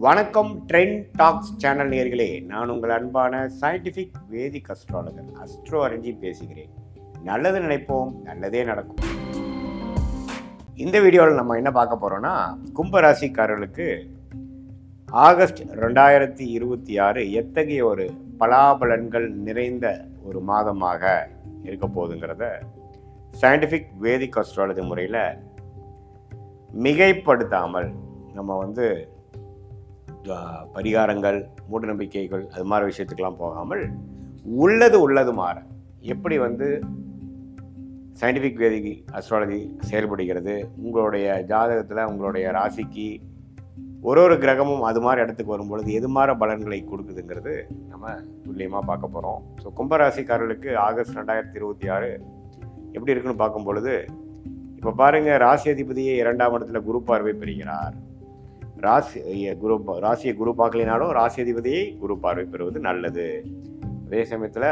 வணக்கம். Trend tax channel நேயர்களே, நான் உங்கள் அன்பான சயின்டிஃபிக் வேதிக் அஸ்ட்ராலஜர் அஸ்ட்ரோ அரஞ்சி பேசுகிறேன். நல்லது நினைப்போம், நல்லதே நடக்கும். இந்த வீடியோவில் நம்ம என்ன பார்க்க போகிறோம்னா, கும்பராசிக்காரர்களுக்கு ஆகஸ்ட் 2026 எத்தகைய ஒரு பலாபலன்கள் நிறைந்த ஒரு மாதமாக இருக்க போகுதுங்கிறத சயின்டிஃபிக் வேதிக் அஸ்ட்ராலஜி முறையில் மிகைப்படுத்தாமல் நம்ம பரிகாரங்கள், மூட நம்பிக்கைகள் அது மாதிரி விஷயத்துக்கெல்லாம் போகாமல் உள்ளது மாற எப்படி சயின்டிஃபிக் வேதிக் அஸ்ட்ராலஜி செயல்படுகிறது, உங்களுடைய ஜாதகத்தில் உங்களுடைய ராசிக்கு ஒரு கிரகமும் அது மாதிரி இடத்துக்கு வரும்பொழுது எது மாதிரி பலன்களை கொடுக்குதுங்கிறது நம்ம துல்லியமாக பார்க்க போகிறோம். ஸோ கும்பராசிக்காரர்களுக்கு ஆகஸ்ட் 2026 எப்படி இருக்குன்னு பார்க்கும் பொழுது, இப்போ பாருங்கள், ராசி அதிபதியை 2ஆம் இடத்துல குரு பார்வை பெறுகிறார். ராசியை குரு பார்க்கலினாலும் ராசி அதிபதியை குரு பார்வை பெறுவது நல்லது. அதே சமயத்தில்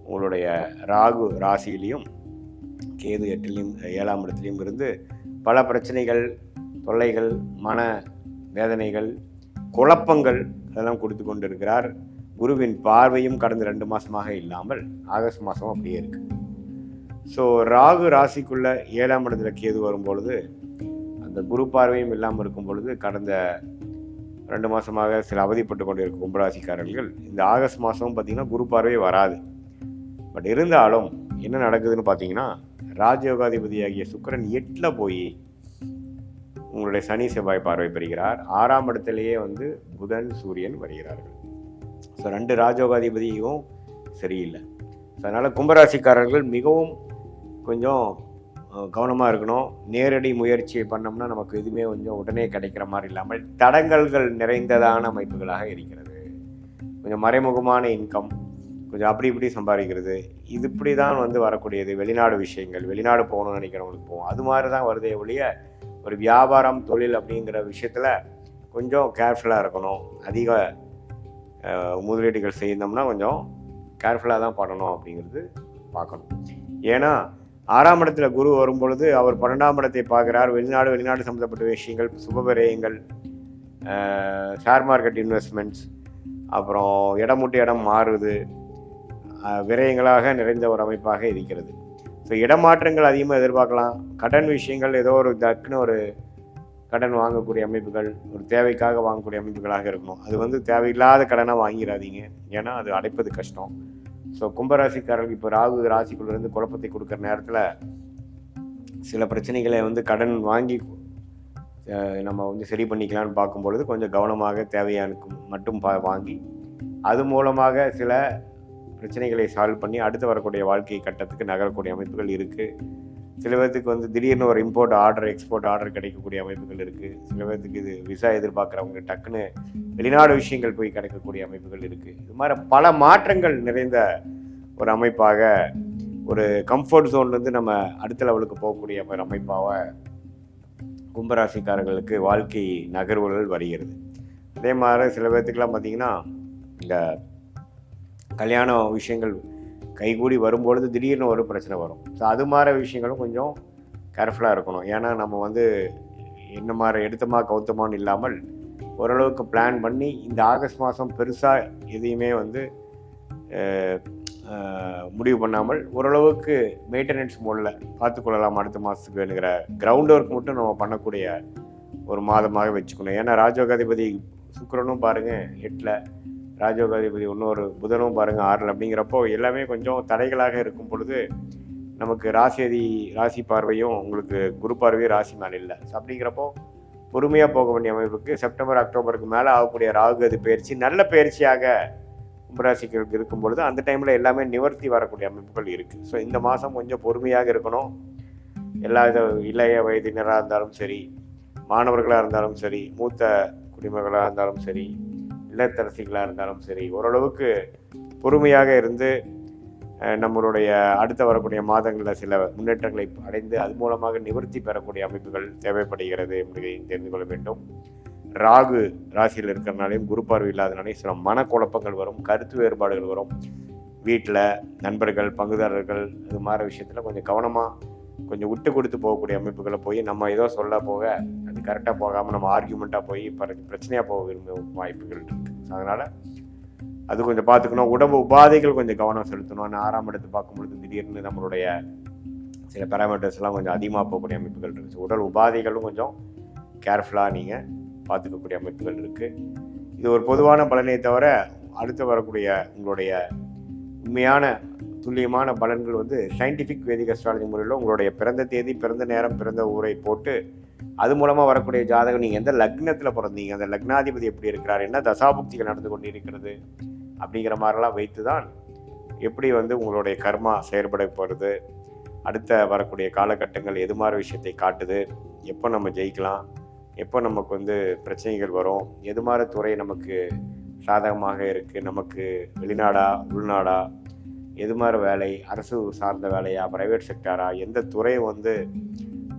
உங்களுடைய ராகு ராசியிலையும் கேது 8லையும் 7ஆம் இடத்துலையும் இருந்து பல பிரச்சனைகள், தொல்லைகள், மன வேதனைகள், குழப்பங்கள் அதெல்லாம் கொடுத்து கொண்டு இருக்கிறார். குருவின் பார்வையும் கடந்த 2 மாதமாக இல்லாமல் ஆகஸ்ட் மாதம் அப்படியே இருக்கு. ஸோ ராகு ராசிக்குள்ள 7ஆம் இடத்துல கேது வரும்பொழுது அந்த குரு பார்வையும் இல்லாமல் இருக்கும் பொழுது கடந்த 2 மாதமாக சில அவதிப்பட்டு கொண்டு இருக்கும் கும்பராசிக்காரர்கள் இந்த ஆகஸ்ட் மாதம் பார்த்திங்கன்னா குரு பார்வை வராது. பட் இருந்தாலும் என்ன நடக்குதுன்னு பார்த்தீங்கன்னா, ராஜயோகாதிபதியாகிய சுக்கிரன் 8ல் போய் உங்களுடைய சனி செவ்வாய் பார்வை பெறுகிறார். 6ஆம் இடத்துலேயே புதன் சூரியன் வருகிறார்கள். ஸோ 2 ராஜயோகாதிபதியும் சரியில்லை. ஸோ அதனால் கும்பராசிக்காரர்கள் மிகவும் கொஞ்சம் கவனமாக இருக்கணும். நேரடி முயற்சியை பண்ணோம்னா நமக்கு எதுவுமே கொஞ்சம் உடனே கிடைக்கிற மாதிரி இல்லாமல் தடங்கல்கள் நிறைந்ததான அமைப்புகளாக இருக்கிறது. கொஞ்சம் மறைமுகமான இன்கம், கொஞ்சம் அப்படி இப்படி சம்பாதிக்கிறது, இது இப்படி தான் வரக்கூடியது. வெளிநாடு விஷயங்கள், வெளிநாடு போகணும்னு நினைக்கிறவங்களுக்கு போகும், அது மாதிரி தான் வருதே ஒழிய ஒரு வியாபாரம், தொழில் அப்படிங்கிற விஷயத்தில் கொஞ்சம் கேர்ஃபுல்லாக இருக்கணும். அதிக முதலீடுகள் செய்தோம்னா கொஞ்சம் கேர்ஃபுல்லாக தான் பண்ணணும் அப்படிங்கிறது பார்க்கணும். ஏன்னா 6ஆம் இடத்துல குரு வரும்பொழுது அவர் 12ஆம் இடத்தை பார்க்குறார். வெளிநாடு சம்மந்தப்பட்ட விஷயங்கள், சுபவிரயங்கள், ஷேர் மார்க்கெட் இன்வெஸ்ட்மெண்ட்ஸ், அப்புறம் இடம் விட்டு இடம் மாறுது, விரயங்களாக நிறைந்த ஒரு அமைப்பாக இருக்கிறது. ஸோ இடமாற்றங்கள் அதிகமாக எதிர்பார்க்கலாம். கடன் விஷயங்கள், ஏதோ ஒரு டக்குன்னு ஒரு கடன் வாங்கக்கூடிய அமைப்புகள், ஒரு தேவைக்காக வாங்கக்கூடிய அமைப்புகளாக இருக்கணும். அது தேவையில்லாத கடனாக வாங்கிடாதீங்க, ஏன்னா அது அடைப்பது கஷ்டம். ஸோ கும்பராசிக்காரர்கள் இப்போ ராகு ராசிக்குள்ளேருந்து குழப்பத்தை கொடுக்குற நேரத்தில் சில பிரச்சனைகளை கடன் வாங்கி நம்ம சரி பண்ணிக்கலான்னு பார்க்கும்பொழுது கொஞ்சம் கவனமாக தேவையானுக்கு மட்டும் வாங்கி அது மூலமாக சில பிரச்சனைகளை சால்வ் பண்ணி அடுத்து வரக்கூடிய வாழ்க்கை கட்டத்துக்கு நகரக்கூடிய அமைப்புகள் இருக்குது. சில பேர்த்துக்கு திடீர்னு ஒரு இம்போர்ட் ஆர்டர், எக்ஸ்போர்ட் ஆர்டர் கிடைக்கக்கூடிய அமைப்புகள் இருக்குது. சில பேர்த்துக்கு இது விசா எதிர்பார்க்குறவங்க டக்குன்னு வெளிநாடு விஷயங்கள் போய் கிடைக்கக்கூடிய அமைப்புகள் இருக்குது. இது மாதிரி பல மாற்றங்கள் நிறைந்த ஒரு அமைப்பாக, ஒரு கம்ஃபர்ட் ஜோன்லேருந்து நம்ம அடுத்த லெவலுக்கு போகக்கூடிய ஒரு அமைப்பாக கும்பராசிக்காரர்களுக்கு வாழ்க்கை நகர்வுகள் வருகிறது. அதே மாதிரி சில பேர்த்துக்கெல்லாம் பார்த்திங்கன்னா, இந்த கல்யாண விஷயங்கள் கைகூடி வரும்பொழுது திடீர்னு ஒரு பிரச்சனை வரும். ஸோ அது மாதிரி விஷயங்களும் கொஞ்சம் கேர்ஃபுல்லாக இருக்கணும். ஏன்னா நம்ம என்ன மாதிரி எடுத்தமா கவுத்தமானு இல்லாமல் ஓரளவுக்கு பிளான் பண்ணி இந்த ஆகஸ்ட் மாதம் பெருசாக எதையுமே முடிவு பண்ணாமல் ஓரளவுக்கு மெயின்டெனன்ஸ் மோடில் பார்த்துக்கொள்ளலாம். அடுத்த மாதத்துக்கு வேணுங்கிற கிரவுண்ட் ஒர்க் மட்டும் நம்ம பண்ணக்கூடிய ஒரு மாதமாக வச்சுக்கணும். ஏன்னா ராஜயோகாதிபதி சுக்கிரனும் பாருங்கள் 8ல், ராஜயோகாதிபதி இன்னொரு புதனும் பாருங்கள் 6ல். அப்படிங்கிறப்போ எல்லாமே கொஞ்சம் தடைகளாக இருக்கும் பொழுது நமக்கு ராசி பார்வையும் உங்களுக்கு குரு பார்வையும் ராசி மேலே இல்லை. ஸோ அப்படிங்கிறப்போ பொறுமையாக போக வேண்டிய அமைப்புக்கு செப்டம்பர் அக்டோபருக்கு மேலே ஆகக்கூடிய ராகு பயிற்சி நல்ல பயிற்சியாக கும்பராசிக்கு இருக்கும் பொழுது அந்த டைமில் எல்லாமே நிவர்த்தி வரக்கூடிய அமைப்புகள் இருக்குது. ஸோ இந்த மாதம் கொஞ்சம் பொறுமையாக இருக்கணும். எல்லா இளைய வயதினராக இருந்தாலும் சரி, மாணவர்களாக இருந்தாலும் சரி, மூத்த குடிமகளாக இருந்தாலும் சரி, இல்லத்தரசிகளாக இருந்தாலும் சரி, ஓரளவுக்கு பொறுமையாக இருந்து நம்மளுடைய அடுத்த வரக்கூடிய மாதங்களில் சில முன்னேற்றங்களை அடைந்து அது மூலமாக நிவர்த்தி பெறக்கூடிய அமைப்புகள் தேவைப்படுகிறது என்பதை தெரிந்து கொள்ள வேண்டும். ராகு ராசியில் இருக்கிறனாலையும் குரு பார்வை இல்லாதனாலையும் சில மனக்குழப்பங்கள் வரும், கருத்து வேறுபாடுகள் வரும். வீட்டில் நண்பர்கள், பங்குதாரர்கள், இது மாதிரி விஷயத்தில் கொஞ்சம் கவனமாக கொஞ்சம் விட்டு கொடுத்து போகக்கூடிய அமைப்புகளை போய் நம்ம ஏதோ சொல்ல போக அது கரெக்டாக போகாமல் நம்ம ஆர்கியூமெண்ட்டாக போய் பிரச்சனையாக போக விரும்பும் வாய்ப்புகள் இருக்குது. அதனால் அது கொஞ்சம் பார்த்துக்கணும். உடம்பு உபாதைகள் கொஞ்சம் கவனம் செலுத்தணும். நான் 6ஆம் இடத்தை பார்க்கும்பொழுது திடீர்னு நம்மளுடைய சில பேராமீட்டர்ஸ்லாம் கொஞ்சம் அதிகமாக போகக்கூடிய அமைப்புகள் இருக்குது. உடல் உபாதைகளும் கொஞ்சம் கேர்ஃபுல்லாக நீங்கள் பார்த்துக்கக்கூடிய அமைப்புகள் இருக்குது. இது ஒரு பொதுவான பலனை தவிர அடுத்து வரக்கூடிய உங்களுடைய உண்மையான துல்லியமான பலன்கள் வந்து சயின்டிஃபிக் வேதிக் அஸ்ட்ராலஜி முறையில் உங்களுடைய பிறந்த தேதி, பிறந்த நேரம், பிறந்த ஊரை போட்டு அது மூலமாக வரக்கூடிய ஜாதகம், நீங்கள் எந்த லக்னத்தில் பிறந்தீங்க, அந்த லக்னாதிபதி எப்படி இருக்கிறார், என்ன தசாபுக்திகள் நடந்து கொண்டு இருக்கிறது அப்படிங்கிற மாதிரிலாம் வைத்து தான் எப்படி வந்து உங்களுடைய கர்மா செயல்பட போகிறது, அடுத்த வரக்கூடிய காலகட்டங்கள் எது மாதிரி விஷயத்தை காட்டுது, எப்போ நம்ம ஜெயிக்கலாம், எப்போ நமக்கு வந்து பிரச்சனைகள் வரும், எது மாதிரி துறை நமக்கு சாதகமாக இருக்குது, நமக்கு வெளிநாடா உள்நாடா, எது மாதிரி வேலை, அரசு சார்ந்த வேலையா, ப்ரைவேட் செக்டாரா, எந்த துறை வந்து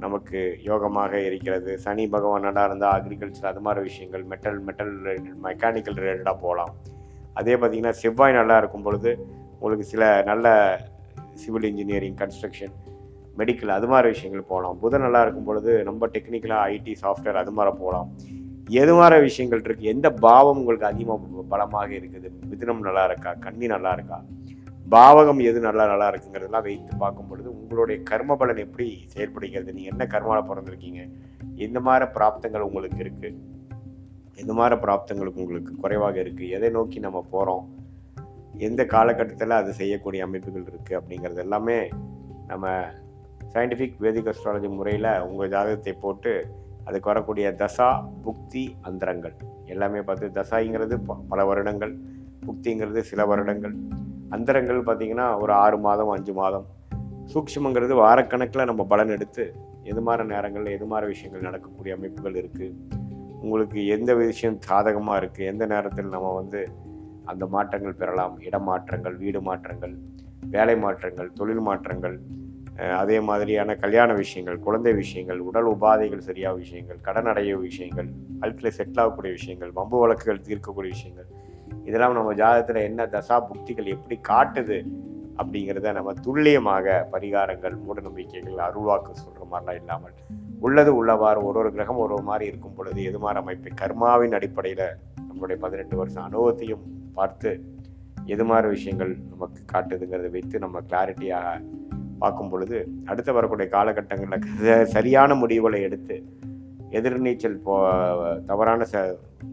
நமக்கு யோகமாக இருக்கிறது, சனி பகவான் நல்லா இருந்தால் அக்ரிகல்ச்சர் அது மாதிரி விஷயங்கள், மெட்டல் மெக்கானிக்கல் ரிலேட்டடாக போகலாம். அதே பார்த்திங்கன்னா செவ்வாய் நல்லா இருக்கும் பொழுது உங்களுக்கு சில நல்ல சிவில் இன்ஜினியரிங், கன்ஸ்ட்ரக்ஷன், மெடிக்கல் அது மாதிரி விஷயங்கள் போகலாம். புதன் நல்லா இருக்கும் பொழுது நம்ம டெக்னிக்கலாக ஐடி, சாஃப்ட்வேர் அது மாதிரி போகலாம். எது மாதிரி விஷயங்கள் இருக்குது, எந்த பாவம் உங்களுக்கு அதிகமாக பலமாக இருக்குது, மிதுனம் நல்லா இருக்கா, கன்னி நல்லா இருக்கா, பாவகம் எது நல்லா இருக்குங்கிறதெல்லாம் வைத்து பார்க்கும் பொழுது உங்களுடைய கர்ம பலன் எப்படி செயல்படுகிறது, நீங்கள் என்ன கர்மாவில் பிறந்திருக்கீங்க, எந்த மாதிரி பிராப்தங்கள் உங்களுக்கு இருக்குது, எந்த மாதிரி பிராப்தங்களுக்கு உங்களுக்கு குறைவாக இருக்குது, எதை நோக்கி நம்ம போகிறோம், எந்த காலகட்டத்தில் அது செய்யக்கூடிய அமைப்புகள் இருக்குது அப்படிங்கிறது எல்லாமே நம்ம சயின்டிஃபிக் வேதிக் அஸ்ட்ராலஜி முறையில் உங்கள் ஜாதகத்தை போட்டு அதுக்கு வரக்கூடிய தசா, புக்தி, அந்தரங்கள் எல்லாமே பார்த்து, தசாங்கிறது பல வருடங்கள், புக்திங்கிறது சில வருடங்கள், அந்தரங்கள் பார்த்திங்கன்னா ஒரு 6 மாதம் 5 மாதம், சூக்ஷ்மங்கிறது வாரக்கணக்கில் நம்ம பலன் எடுத்து எது மாதிரி நேரங்களில் எது மாதிரி விஷயங்கள் நடக்கக்கூடிய அமைப்புகள் இருக்குது, உங்களுக்கு எந்த விஷயம் சாதகமாக இருக்குது, எந்த நேரத்தில் நம்ம வந்து அந்த மாற்றங்கள் பெறலாம், இடமாற்றங்கள், வீடு மாற்றங்கள், வேலை மாற்றங்கள், தொழில் மாற்றங்கள், அதே மாதிரியான கல்யாண விஷயங்கள், குழந்தை விஷயங்கள், உடல் உபாதைகள் சரியாக விஷயங்கள், கடன் அடைய விஷயங்கள், வாழ்க்கையில் செட்டில் ஆகக்கூடிய விஷயங்கள், வம்பு வழக்குகள் தீர்க்கக்கூடிய விஷயங்கள், இதெல்லாம் நம்ம ஜாதகத்தில் என்ன தசா புக்திகள் எப்படி காட்டுது அப்படிங்கிறத நம்ம துல்லியமாக பரிகாரங்கள், மூட நம்பிக்கைகள், அருள்வாக்கு சொல்கிற மாதிரிலாம் இல்லாமல் உள்ளது உள்ளவாறு ஒரு கிரகம் ஒரு மாதிரி இருக்கும் பொழுது எது மாதிரி அமைப்பை கர்மாவின் அடிப்படையில் நம்மளுடைய 18 வருஷம் அனுபவத்தையும் பார்த்து எது மாதிரி விஷயங்கள் நமக்கு காட்டுதுங்கிறத வைத்து நம்ம கிளாரிட்டியாக பார்க்கும் பொழுது அடுத்து வரக்கூடிய காலகட்டங்களில் சரியான முடிவுகளை எடுத்து எதிர்நீச்சல் தவறான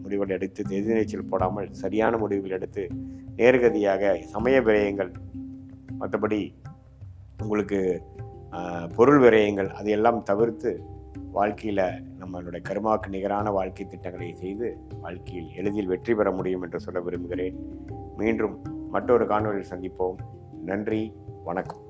முடிவுகள் எடுத்து எதிர்நீச்சல் போடாமல் சரியான முடிவுகள் எடுத்து நேர்கதியாக சமய விரயங்கள், மற்றபடி உங்களுக்கு பொருள் விரயங்கள் அதையெல்லாம் தவிர்த்து வாழ்க்கையில் நம்மளுடைய கர்மாவுக்கு நிகரான வாழ்க்கை திட்டங்களை செய்து வாழ்க்கையில் எளிதில் வெற்றி பெற முடியும் என்று சொல்ல விரும்புகிறேன். மீண்டும் மற்றொரு காணொலியில் சந்திப்போம். நன்றி, வணக்கம்.